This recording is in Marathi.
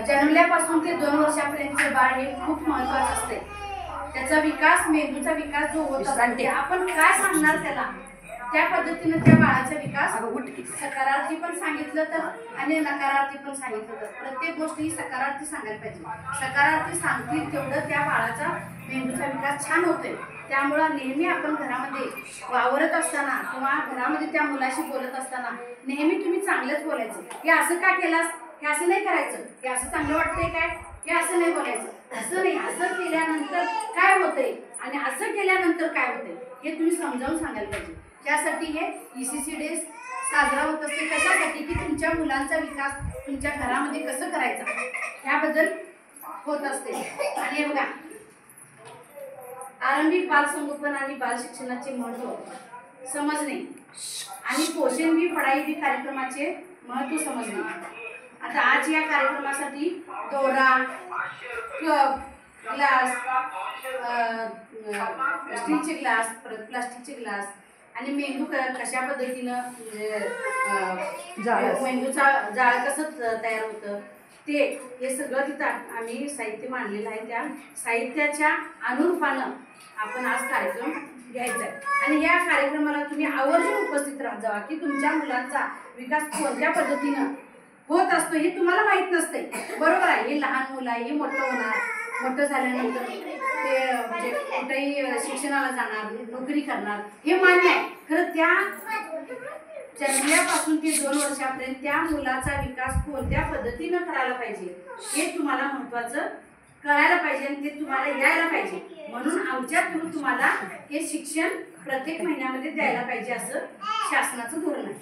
जन्मल्यापासून ते 2 वर्षापर्यंतचे बाळ हे खूप महत्त्वाचं असते। त्याचा विकास, मेंदूचा विकास जो होत असतो, आपण काय सांगणार त्याला त्या पद्धतीने त्या बाळाचा विकास सकारार्थी पण सांगितलं तर आणि नकारार्थी पण सांगितलं तर प्रत्येक गोष्ट ही सकारार्थी सांगायला पाहिजे। सकारार्थी सांगतील तेवढं त्या बाळाचा मेंदूचा विकास छान होतोय। त्यामुळे नेहमी आपण घरामध्ये वावरत असताना किंवा घरामध्ये त्या मुलाशी बोलत असताना नेहमी तुम्ही चांगलंच बोलायचं। हे असं का केलास, हे असं नाही करायचं, हे असं चांगलं वाटतंय काय, हे असं नाही बोलायचं, असं नाही, असं केल्यानंतर काय होतंय आणि असं केल्यानंतर काय होतंय हे तुम्ही समजावून सांगायला पाहिजे। त्यासाठी हे ECC डे साजरा होत असते। कशासाठी की तुमच्या मुलांचा विकास तुमच्या घरामध्ये कसं करायचा ह्याबद्दल होत असते। आणि हे बघा, आरंभिक बालसंगोपन आणि बाल शिक्षणाचे महत्त्व समजणे आणि पोषण भी पढाई भी कार्यक्रमाचे महत्त्व समजणे। आता आज या कार्यक्रमासाठी दोरा, कप, ग्लास, स्टीलचे ग्लास, परत प्लास्टिकचे ग्लास आणि मेंदू कशा पद्धतीनं मेंदूचा जाळ कसं तयार होतं ते हे सगळं तिथं आम्ही साहित्य मांडलेलं आहे। त्या साहित्याच्या अनुरूपानं आपण आज कार्यक्रम घ्यायचा आहे आणि या कार्यक्रमाला तुम्ही आवर्जून उपस्थित राहा जावा की तुमच्या मुलांचा विकास कोणत्या पद्धतीनं होत असतो हे तुम्हाला माहित नसते। बरोबर आहे, हे लहान मुलं आहे, हे मोठं होणार, मोठं झाल्यानंतर ते म्हणजे कुठेही शिक्षणाला जाणार, नोकरी करणार हे मान्य आहे। खरं त्या जन्मल्यापासून ते 2 वर्षापर्यंत त्या मुलाचा विकास कोणत्या पद्धतीनं करायला पाहिजे हे तुम्हाला महत्त्वाचं कळायला पाहिजे आणि ते तुम्हाला यायला पाहिजे। म्हणून आमच्या थ्रू तुम्हाला हे शिक्षण प्रत्येक महिन्यामध्ये द्यायला पाहिजे असं शासनाचं धोरण आहे।